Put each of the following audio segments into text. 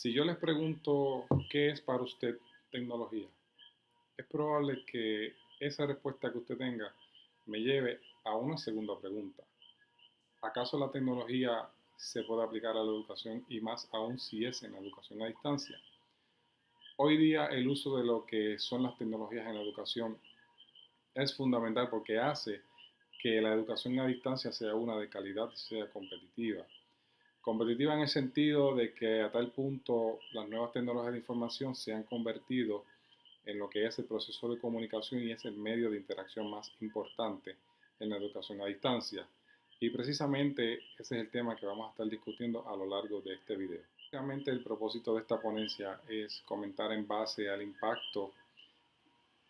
Si yo les pregunto qué es para usted tecnología, es probable que esa respuesta que usted tenga me lleve a una segunda pregunta. ¿Acaso la tecnología se puede aplicar a la educación y más aún si es en la educación a distancia? Hoy día el uso de lo que son las tecnologías en la educación es fundamental porque hace que la educación a distancia sea una de calidad y sea competitiva. Competitiva en el sentido de que a tal punto las nuevas tecnologías de información se han convertido en lo que es el proceso de comunicación y es el medio de interacción más importante en la educación a distancia. Y precisamente ese es el tema que vamos a estar discutiendo a lo largo de este video. Básicamente el propósito de esta ponencia es comentar en base al impacto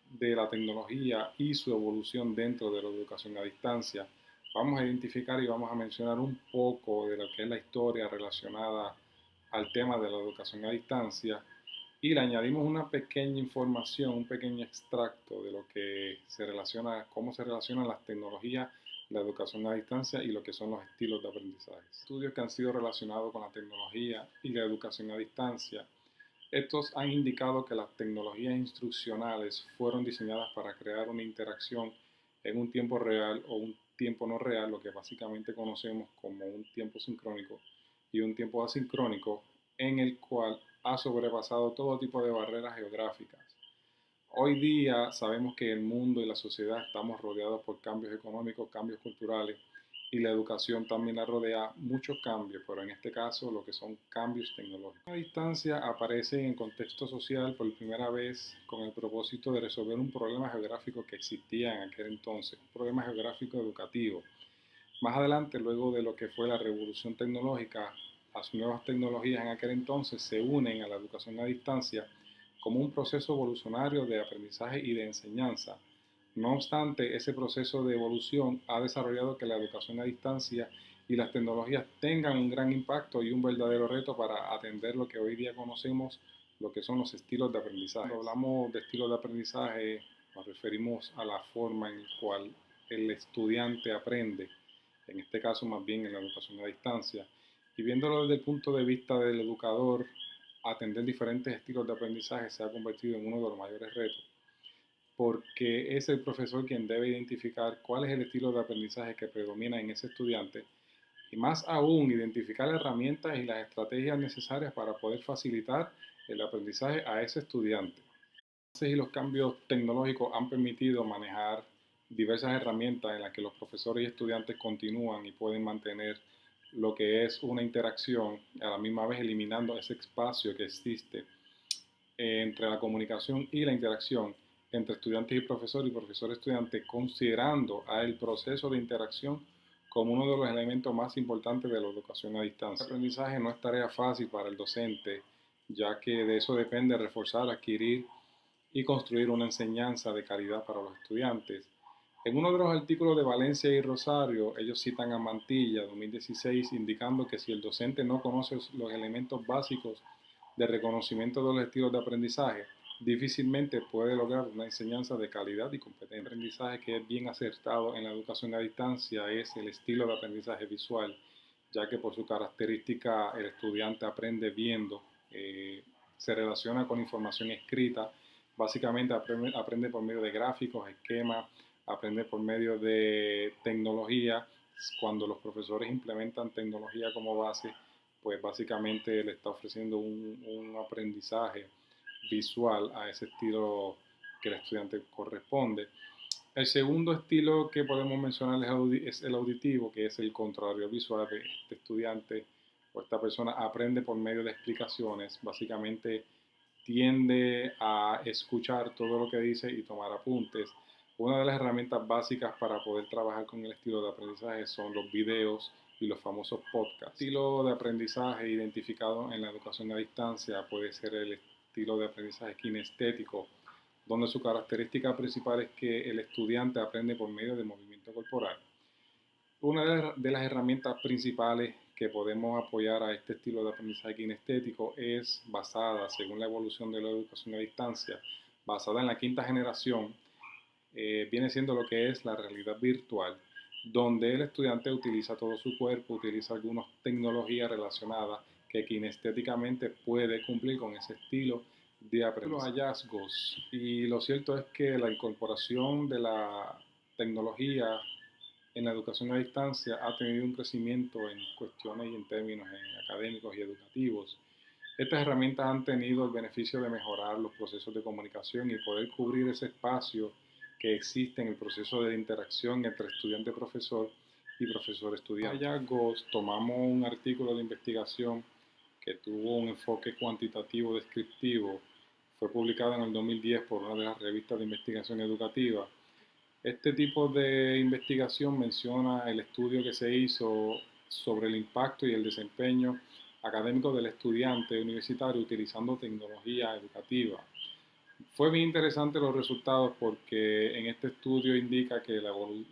de la tecnología y su evolución dentro de la educación a distancia. Vamos a identificar y vamos a mencionar un poco de lo que es la historia relacionada al tema de la educación a distancia y le añadimos una pequeña información, un pequeño extracto de lo que se relaciona, cómo se relacionan las tecnologías, la educación a distancia y lo que son los estilos de aprendizaje. Estudios que han sido relacionados con la tecnología y la educación a distancia. Estos han indicado que las tecnologías instruccionales fueron diseñadas para crear una interacción en un tiempo real o un tiempo no real, lo que básicamente conocemos como un tiempo sincrónico y un tiempo asincrónico, en el cual ha sobrepasado todo tipo de barreras geográficas. Hoy día sabemos que el mundo y la sociedad estamos rodeados por cambios económicos, cambios culturales y la educación también la rodea muchos cambios, pero en este caso lo que son cambios tecnológicos. La distancia aparece en el contexto social por primera vez con el propósito de resolver un problema geográfico que existía en aquel entonces, un problema geográfico educativo. Más adelante, luego de lo que fue la revolución tecnológica, las nuevas tecnologías en aquel entonces se unen a la educación a distancia como un proceso evolucionario de aprendizaje y de enseñanza. No obstante, ese proceso de evolución ha desarrollado que la educación a distancia y las tecnologías tengan un gran impacto y un verdadero reto para atender lo que hoy día conocemos, lo que son los estilos de aprendizaje. Cuando hablamos de estilos de aprendizaje, nos referimos a la forma en la cual el estudiante aprende, en este caso más bien en la educación a distancia, y viéndolo desde el punto de vista del educador, atender diferentes estilos de aprendizaje se ha convertido en uno de los mayores retos, porque es el profesor quien debe identificar cuál es el estilo de aprendizaje que predomina en ese estudiante y más aún identificar las herramientas y las estrategias necesarias para poder facilitar el aprendizaje a ese estudiante. Y los cambios tecnológicos han permitido manejar diversas herramientas en las que los profesores y estudiantes continúan y pueden mantener lo que es una interacción, a la misma vez eliminando ese espacio que existe entre la comunicación y la interacción entre estudiantes y profesor-estudiante, considerando a el proceso de interacción como uno de los elementos más importantes de la educación a distancia. El aprendizaje no es tarea fácil para el docente, ya que de eso depende reforzar, adquirir y construir una enseñanza de calidad para los estudiantes. En uno de los artículos de Valencia y Rosario, ellos citan a Mantilla, 2016, indicando que si el docente no conoce los elementos básicos de reconocimiento de los estilos de aprendizaje, difícilmente puede lograr una enseñanza de calidad y competente. El aprendizaje que es bien acertado en la educación a distancia es el estilo de aprendizaje visual, ya que por su característica el estudiante aprende viendo, se relaciona con información escrita, básicamente aprende por medio de gráficos, esquemas, aprende por medio de tecnología. Cuando los profesores implementan tecnología como base, pues básicamente le está ofreciendo un aprendizaje visual a ese estilo que el estudiante corresponde. El segundo estilo que podemos mencionar es el auditivo, que es el contrario al visual. Este estudiante o esta persona aprende por medio de explicaciones, básicamente tiende a escuchar todo lo que dice y tomar apuntes. Una de las herramientas básicas para poder trabajar con el estilo de aprendizaje son los videos y los famosos podcasts. El estilo de aprendizaje identificado en la educación a distancia puede ser el estilo de aprendizaje kinestético, donde su característica principal es que el estudiante aprende por medio de movimiento corporal. Una de las herramientas principales que podemos apoyar a este estilo de aprendizaje kinestético es basada, según la evolución de la educación a distancia, basada en la quinta generación, viene siendo lo que es la realidad virtual, donde el estudiante utiliza todo su cuerpo, utiliza algunas tecnologías relacionadas que kinestéticamente puede cumplir con ese estilo de aprendizaje. Los hallazgos, y lo cierto es que la incorporación de la tecnología en la educación a distancia ha tenido un crecimiento en cuestiones y en términos académicos y educativos. Estas herramientas han tenido el beneficio de mejorar los procesos de comunicación y poder cubrir ese espacio que existe en el proceso de interacción entre estudiante-profesor y profesor-estudiante. Hallazgos, tomamos un artículo de investigación que tuvo un enfoque cuantitativo descriptivo, fue publicado en el 2010 por una de las revistas de investigación educativa. Este tipo de investigación menciona el estudio que se hizo sobre el impacto y el desempeño académico del estudiante universitario utilizando tecnología educativa. Fue bien interesante los resultados porque en este estudio indica que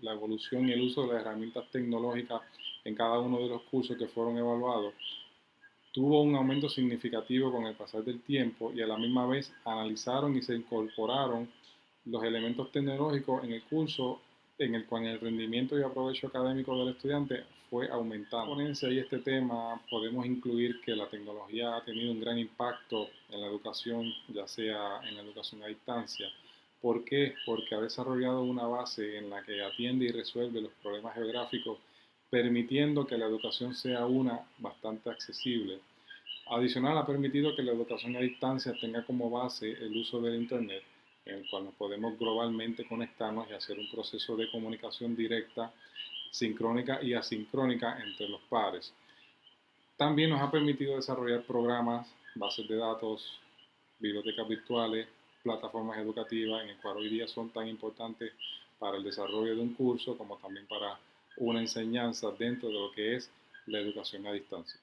la evolución y el uso de las herramientas tecnológicas en cada uno de los cursos que fueron evaluados tuvo un aumento significativo con el pasar del tiempo y a la misma vez analizaron y se incorporaron los elementos tecnológicos en el curso en el cual el rendimiento y aprovecho académico del estudiante fue aumentando. En ponencia y este tema podemos incluir que la tecnología ha tenido un gran impacto en la educación, ya sea en la educación a distancia. ¿Por qué? Porque ha desarrollado una base en la que atiende y resuelve los problemas geográficos, permitiendo que la educación sea una bastante accesible. Adicional, ha permitido que la educación a distancia tenga como base el uso del Internet, en el cual nos podemos globalmente conectarnos y hacer un proceso de comunicación directa, sincrónica y asincrónica entre los pares. También nos ha permitido desarrollar programas, bases de datos, bibliotecas virtuales, plataformas educativas, en el cual hoy día son tan importantes para el desarrollo de un curso como también para una enseñanza dentro de lo que es la educación a distancia.